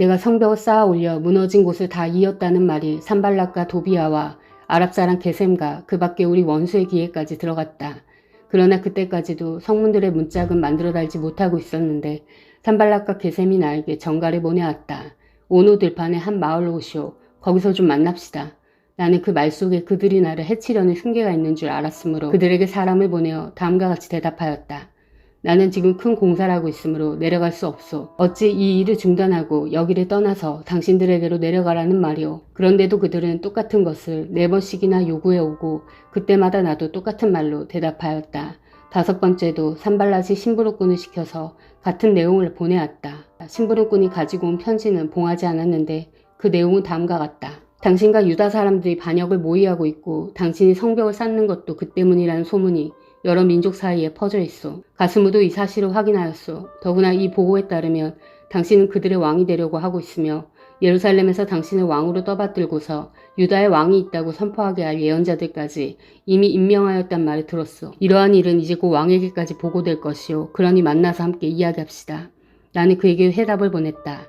내가 성벽을 쌓아 올려 무너진 곳을 다 이었다는 말이 산발락과 도비아와 아랍사람 게셈과 그 밖에 우리 원수의 귀에까지 들어갔다. 그러나 그때까지도 성문들의 문짝은 만들어 달지 못하고 있었는데 산발락과 게셈이 나에게 전가를 보내왔다. 오노 들판의 한 마을로 오시오. 거기서 좀 만납시다. 나는 그 말 속에 그들이 나를 해치려는 흉계가 있는 줄 알았으므로 그들에게 사람을 보내어 다음과 같이 대답하였다. 나는 지금 큰 공사를 하고 있으므로 내려갈 수 없소. 어찌 이 일을 중단하고 여기를 떠나서 당신들에게로 내려가라는 말이오. 그런데도 그들은 똑같은 것을 4번씩이나 요구해 오고 그때마다 나도 똑같은 말로 대답하였다. 5번째도 산발랏이 심부름꾼을 시켜서 같은 내용을 보내왔다. 심부름꾼이 가지고 온 편지는 봉하지 않았는데 그 내용은 다음과 같다. 당신과 유다 사람들이 반역을 모의하고 있고 당신이 성벽을 쌓는 것도 그 때문이라는 소문이 여러 민족 사이에 퍼져 있어. 가스무도 이 사실을 확인하였소. 더구나 이 보고에 따르면 당신은 그들의 왕이 되려고 하고 있으며 예루살렘에서 당신을 왕으로 떠받들고서 유다의 왕이 있다고 선포하게 할 예언자들까지 이미 임명하였단 말을 들었소. 이러한 일은 이제 곧 왕에게까지 보고될 것이오. 그러니 만나서 함께 이야기합시다. 나는 그에게 해답을 보냈다.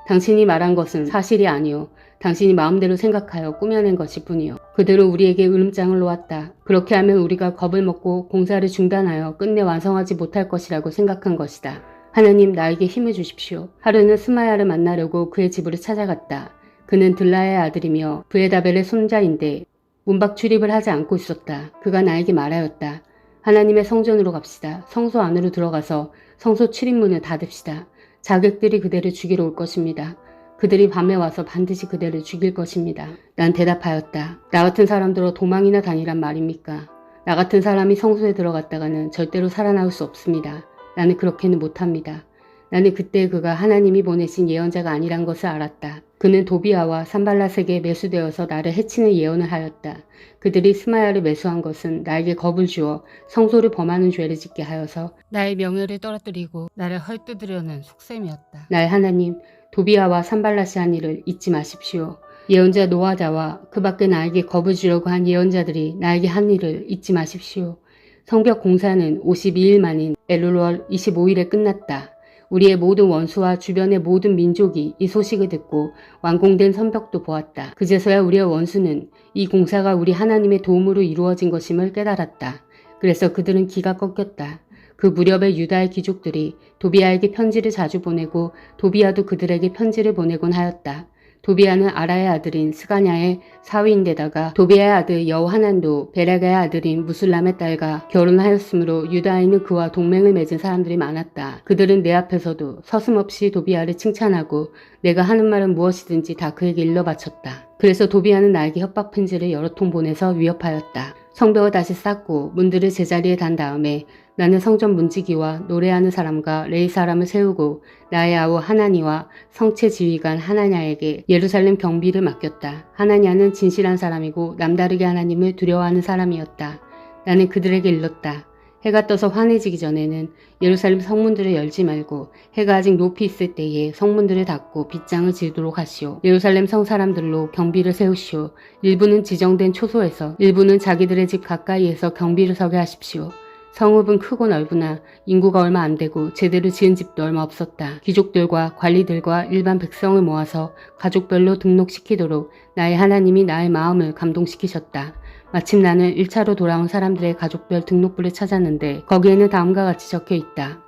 당신이 말한 것은 사실이 아니오. 당신이 마음대로 생각하여 꾸며낸 것일 뿐이요. 그들은 우리에게 으름장을 놓았다. 그렇게 하면 우리가 겁을 먹고 공사를 중단하여 끝내 완성하지 못할 것이라고 생각한 것이다. 하나님, 나에게 힘을 주십시오. 하루는 스마야를 만나려고 그의 집으로 찾아갔다. 그는 들라의 아들이며 브에다벨의 손자인데 문밖 출입을 하지 않고 있었다. 그가 나에게 말하였다. 하나님의 성전으로 갑시다. 성소 안으로 들어가서 성소 출입문을 닫읍시다. 자객들이 그대를 죽이러 올 것입니다. 그들이 밤에 와서 반드시 그대를 죽일 것입니다. 난 대답하였다. 나 같은 사람들로 도망이나 다니란 말입니까? 나 같은 사람이 성소에 들어갔다가는 절대로 살아나올 수 없습니다. 나는 그렇게는 못합니다. 나는 그때 그가 하나님이 보내신 예언자가 아니란 것을 알았다. 그는 도비아와 산발랏에게 매수되어서 나를 해치는 예언을 하였다. 그들이 스마야를 매수한 것은 나에게 겁을 주어 성소를 범하는 죄를 짓게 하여서 나의 명예를 떨어뜨리고 나를 헐뜯으려는 속셈이었다. 나의 하나님, 도비아와 산발랏이 한 일을 잊지 마십시오. 예언자 노아자와 그 밖에 나에게 겁을 주려고 한 예언자들이 나에게 한 일을 잊지 마십시오. 성벽 공사는 52일 만인 엘룰월 25일에 끝났다. 우리의 모든 원수와 주변의 모든 민족이 이 소식을 듣고 완공된 성벽도 보았다. 그제서야 우리의 원수는 이 공사가 우리 하나님의 도움으로 이루어진 것임을 깨달았다. 그래서 그들은 기가 꺾였다. 그 무렵에 유다의 귀족들이 도비아에게 편지를 자주 보내고 도비아도 그들에게 편지를 보내곤 하였다. 도비아는 아라의 아들인 스가냐의 사위인데다가 도비아의 아들 여호하난도 베라가의 아들인 무술람의 딸과 결혼하였으므로 유다에는 그와 동맹을 맺은 사람들이 많았다. 그들은 내 앞에서도 서슴없이 도비아를 칭찬하고 내가 하는 말은 무엇이든지 다 그에게 일러 바쳤다. 그래서 도비아는 나에게 협박 편지를 여러 통 보내서 위협하였다. 성벽을 다시 쌓고 문들을 제자리에 단 다음에 나는 성전 문지기와 노래하는 사람과 레위 사람을 세우고 나의 아우 하나니와 성체 지휘관 하나냐에게 예루살렘 경비를 맡겼다. 하나냐는 진실한 사람이고 남다르게 하나님을 두려워하는 사람이었다. 나는 그들에게 일렀다. 해가 떠서 환해지기 전에는 예루살렘 성문들을 열지 말고 해가 아직 높이 있을 때에 성문들을 닫고 빗장을 지도록 하시오. 예루살렘 성 사람들로 경비를 세우시오. 일부는 지정된 초소에서 일부는 자기들의 집 가까이에서 경비를 서게 하십시오. 성읍은 크고 넓으나 인구가 얼마 안 되고 제대로 지은 집도 얼마 없었다. 귀족들과 관리들과 일반 백성을 모아서 가족별로 등록시키도록 나의 하나님이 나의 마음을 감동시키셨다. 마침 나는 1차로 돌아온 사람들의 가족별 등록부를 찾았는데 거기에는 다음과 같이 적혀 있다.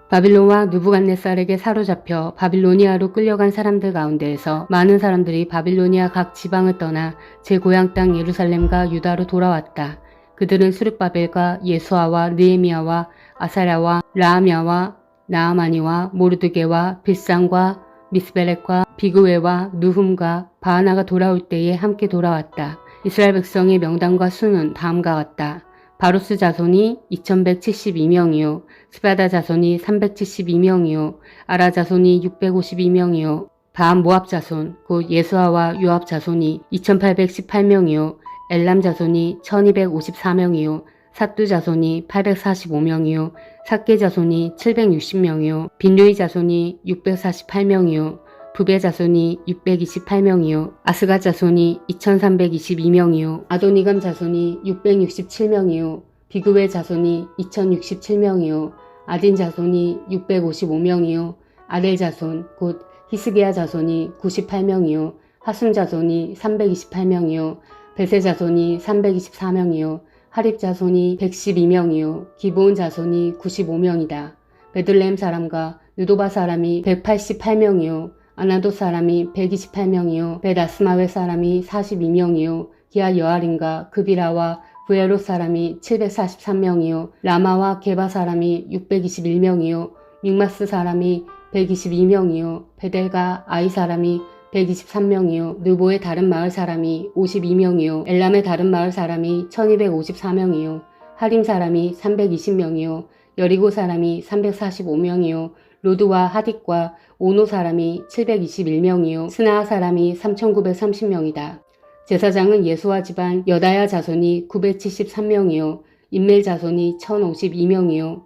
바빌론과 느부갓네살에게 사로잡혀 바빌로니아로 끌려간 사람들 가운데에서 많은 사람들이 바빌로니아 각 지방을 떠나 제 고향 땅 예루살렘과 유다로 돌아왔다. 그들은 수르바벨과 예수아와 느헤미야와 아사랴와 라하냐와 나아마니와 모르드게와 빌상과 미스벨렉과 비그웨와 느훔과 바하나가 돌아올 때에 함께 돌아왔다. 이스라엘 백성의 명단과 수는 다음과 같다. 바로스 자손이 2172명이요. 스바다 자손이 372명이요. 아라 자손이 652명이요. 바한 모압 자손 곧 예수아와 요압 자손이 2818명이요. 엘람 자손이 1254명이요. 삿두 자손이 845명이요. 삭게 자손이 760명이요. 빈누이 자손이 648명이요. 부베 자손이 628명이요. 아스가 자손이 2322명이요. 아도니감 자손이 667명이요. 비그웨 자손이 2067명이요. 아딘 자손이 655명이요. 아델 자손 곧 히스기야 자손이 98명이요 하숨 자손이 328명이요 베세 자손이 324명이요 하립 자손이 112명이요 기브온 자손이 95명이다. 베들레헴 사람과 느도바 사람이 188명이요 아나도 사람이 128명이요 벳아스마웨 사람이 42명이요 기아 여아림과 그비라와 부에롯 사람이 743명이요 라마와 게바 사람이 621명이요 믹마스 사람이 122명이요 베델과 아이 사람이 123명이요 느보의 다른 마을 사람이 52명이요 엘람의 다른 마을 사람이 1254명이요 하림 사람이 320명이요 여리고 사람이 345명이요 로드와 하딕과 오노 사람이 721명이요 스나아 사람이 3930명이다. 제사장은 예수와 집안 여다야 자손이 973명이요 인멜 자손이 1052명이요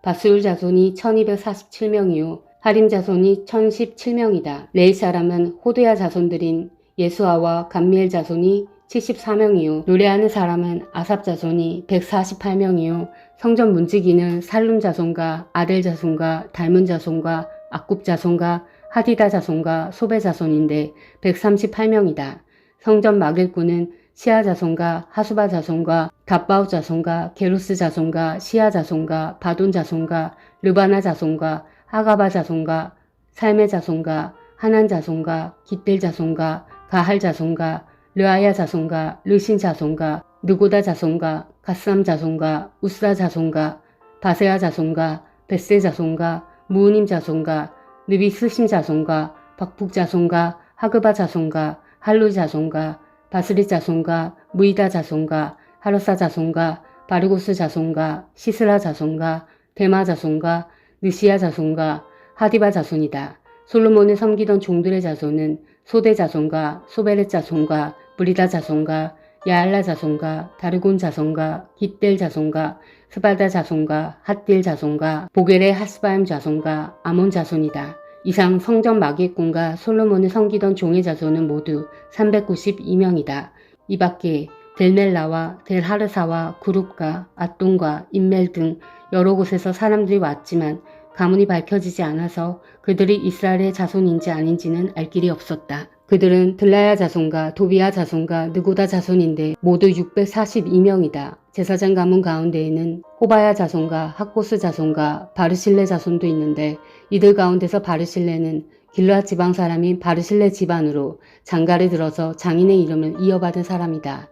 바스울 자손이 1247명이요 하림 자손이 1017명이다. 레이 사람은 호드야 자손들인 예수아와 감미엘 자손이 74명이요 노래하는 사람은 아삽 자손이 148명이요 성전 문지기는 살룸 자손과 아델 자손과 달문 자손과 악굽 자손과 하디다 자손과 소베 자손인데 138명이다. 성전 막일꾼은 시아 자손과 하수바 자손과 갑바우 자손과 게루스 자손과 시아 자손과 바돈 자손과 르바나 자손과 하가바 자손과 살메 자손과 하난 자손과 깃델 자손과 가할 자손과 르아야 자손과 르신 자손과 느고다 자손과 가스암 자손과 우사 자손과 바세아 자손과 베세 자손과 무우님 자손과 느비스심 자손과 박북 자손과 하그바 자손과 할루 자손과 바스리 자손과 무이다 자손과 하르사 자손과 바르고스 자손과 시스라 자손과 데마 자손과 느시아 자손과 하디바 자손이다. 솔로몬을 섬기던 종들의 자손은 소대 자손과 소베렛 자손과 브리다 자손과 야알라 자손과 다르곤 자손과 깃델 자손과 스바다 자손과 핫딜 자손과 보겔의 하스바임 자손과 아몬 자손이다. 이상 성전 마귀꾼과 솔로몬을 섬기던 종의 자손은 모두 392명이다. 이 밖에 델멜라와 델하르사와 구룹과 앗돈과 인멜 등 여러 곳에서 사람들이 왔지만 가문이 밝혀지지 않아서 그들이 이스라엘의 자손인지 아닌지는 알 길이 없었다. 그들은 들라야 자손과 도비야 자손과 느고다 자손인데 모두 642명이다. 제사장 가문 가운데에는 호바야 자손과 학고스 자손과 바르실레 자손도 있는데 이들 가운데서 바르실레는 길르앗 지방 사람인 바르실레 집안으로 장가를 들어서 장인의 이름을 이어받은 사람이다.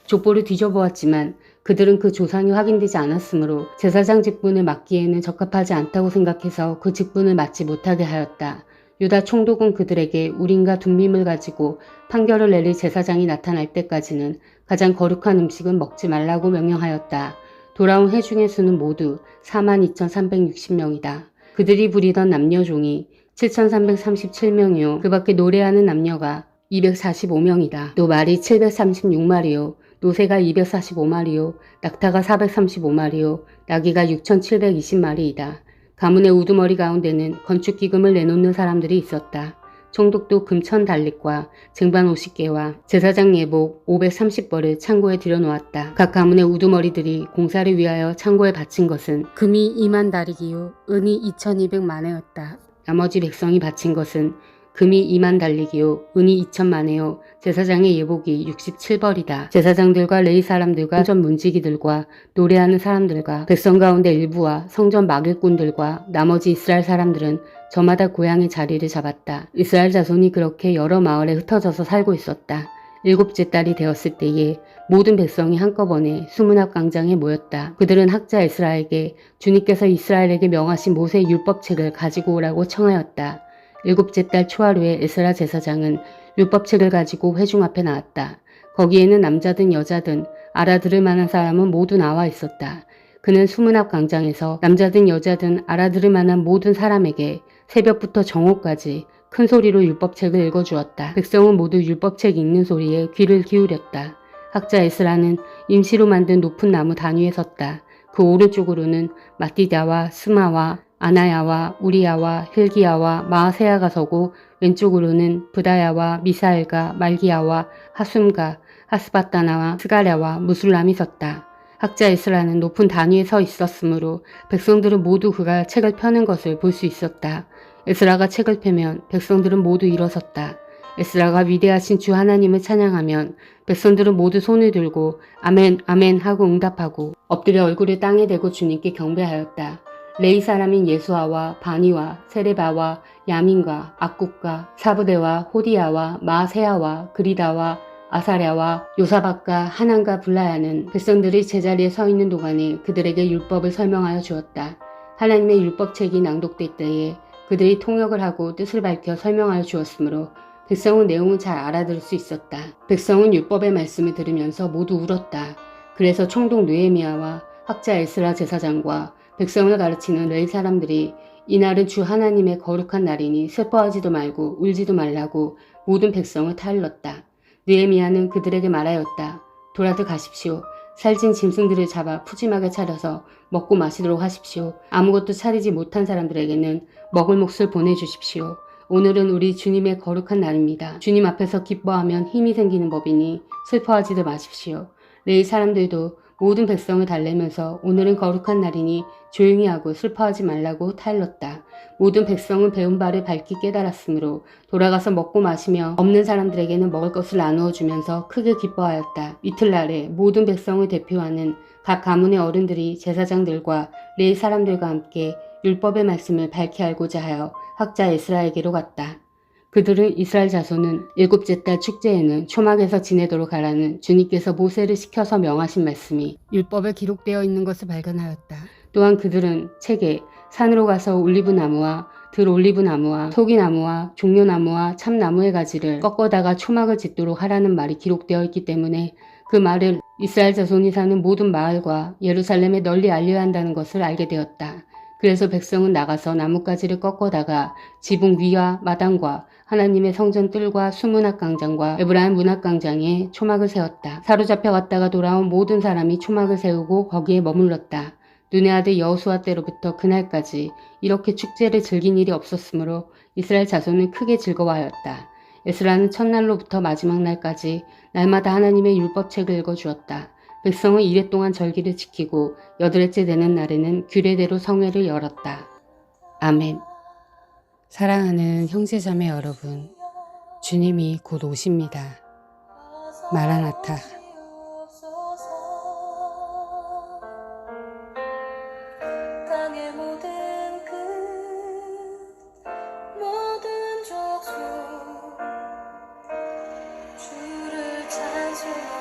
족보를 뒤져보았지만 그들은 그 조상이 확인되지 않았으므로 제사장 직분을 맡기에는 적합하지 않다고 생각해서 그 직분을 맡지 못하게 하였다. 유다 총독은 그들에게 우림과 둠밈을 가지고 판결을 내릴 제사장이 나타날 때까지는 가장 거룩한 음식은 먹지 말라고 명령하였다. 돌아온 회중의 수는 모두 42,360명이다. 그들이 부리던 남녀종이 7,337명이요. 그 밖에 노래하는 남녀가 245명이다. 또 말이 736마리요. 노새가 245마리요. 낙타가 435마리요. 나귀가 6,720마리이다. 가문의 우두머리 가운데는 건축기금을 내놓는 사람들이 있었다. 총독도 금천 달릿과 쟁반 50개와 제사장 예복 530벌을 창고에 들여놓았다. 각 가문의 우두머리들이 공사를 위하여 창고에 바친 것은 금이 2만 달이기요 은이 2,200만회였다. 나머지 백성이 바친 것은 금이 2만 달리기요 은이 2천만회요 제사장의 예복이 67벌이다. 제사장들과 레위 사람들과 성전 문지기들과 노래하는 사람들과 백성 가운데 일부와 성전 막일꾼들과 나머지 이스라엘 사람들은 저마다 고향의 자리를 잡았다. 이스라엘 자손이 그렇게 여러 마을에 흩어져서 살고 있었다. 7째 달이 되었을 때에 모든 백성이 한꺼번에 수문앞 광장에 모였다. 그들은 학자 에스라에게 주님께서 이스라엘에게 명하신 모세의 율법책을 가지고 오라고 청하였다. 7째 달 초하루에 에스라 제사장은 율법책을 가지고 회중 앞에 나왔다. 거기에는 남자든 여자든 알아들을 만한 사람은 모두 나와 있었다. 그는 수문앞 광장에서 남자든 여자든 알아들을 만한 모든 사람에게 새벽부터 정오까지 큰 소리로 율법책을 읽어주었다. 백성은 모두 율법책 읽는 소리에 귀를 기울였다. 학자 에스라는 임시로 만든 높은 나무 단위에 섰다. 그 오른쪽으로는 마띠다와 스마와 아나야와 우리야와 힐기야와 마아세야가 서고 왼쪽으로는 브다야와 미사엘과 말기야와 하숨과 하스바다나와 스가랴와 무술람이 섰다. 학자 에스라는 높은 단위에 서 있었으므로 백성들은 모두 그가 책을 펴는 것을 볼 수 있었다. 에스라가 책을 펴면 백성들은 모두 일어섰다. 에스라가 위대하신 주 하나님을 찬양하면 백성들은 모두 손을 들고 아멘 아멘 하고 응답하고 엎드려 얼굴을 땅에 대고 주님께 경배하였다. 레이 사람인 예수아와 바니와 세레바와 야민과 악국과 사부대와 호디야와 마세야와 그리다와 아사랴와 요사박과 하난과 블라야는 백성들이 제자리에 서 있는 동안에 그들에게 율법을 설명하여 주었다. 하나님의 율법책이 낭독될 때에 그들이 통역을 하고 뜻을 밝혀 설명하여 주었으므로 백성은 내용을 잘 알아들을 수 있었다. 백성은 율법의 말씀을 들으면서 모두 울었다. 그래서 총독 느헤미야와 학자 에스라 제사장과 백성을 가르치는 레위 사람들이 이날은 주 하나님의 거룩한 날이니 슬퍼하지도 말고 울지도 말라고 모든 백성을 타일렀다. 느헤미야는 그들에게 말하였다. 돌아들 가십시오. 살찐 짐승들을 잡아 푸짐하게 차려서 먹고 마시도록 하십시오. 아무것도 차리지 못한 사람들에게는 먹을 몫을 보내주십시오. 오늘은 우리 주님의 거룩한 날입니다. 주님 앞에서 기뻐하면 힘이 생기는 법이니 슬퍼하지도 마십시오. 레위 사람들도 모든 백성을 달래면서 오늘은 거룩한 날이니 조용히 하고 슬퍼하지 말라고 타일렀다. 모든 백성은 배운 바를 밝히 깨달았으므로 돌아가서 먹고 마시며 없는 사람들에게는 먹을 것을 나누어 주면서 크게 기뻐하였다. 이틀날에 모든 백성을 대표하는 각 가문의 어른들이 제사장들과 레위 사람들과 함께 율법의 말씀을 밝히 알고자 하여 학자 에스라에게로 갔다. 그들은 이스라엘 자손은 일곱째 달 축제에는 초막에서 지내도록 하라는 주님께서 모세를 시켜서 명하신 말씀이 율법에 기록되어 있는 것을 발견하였다. 또한 그들은 책에 산으로 가서 올리브나무와 들올리브나무와 소기나무와 종려나무와 참나무의 가지를 꺾어다가 초막을 짓도록 하라는 말이 기록되어 있기 때문에 그 말을 이스라엘 자손이 사는 모든 마을과 예루살렘에 널리 알려야 한다는 것을 알게 되었다. 그래서 백성은 나가서 나뭇가지를 꺾어다가 지붕 위와 마당과 하나님의 성전 뜰과 수문학광장과 에브라임 문학광장에 초막을 세웠다. 사로잡혀 갔다가 돌아온 모든 사람이 초막을 세우고 거기에 머물렀다. 눈의 아들 여호수아 때로부터 그날까지 이렇게 축제를 즐긴 일이 없었으므로 이스라엘 자손은 크게 즐거워하였다. 에스라는 첫날로부터 마지막 날까지 날마다 하나님의 율법책을 읽어주었다. 백성은 이래 동안 절기를 지키고 여덟째 되는 날에는 규례대로 성회를 열었다. 아멘. 사랑하는 형제자매 여러분, 주님이 곧 오십니다. 마라나타. 땅의 모든 끝, 모든 족속 주를 찬송하리.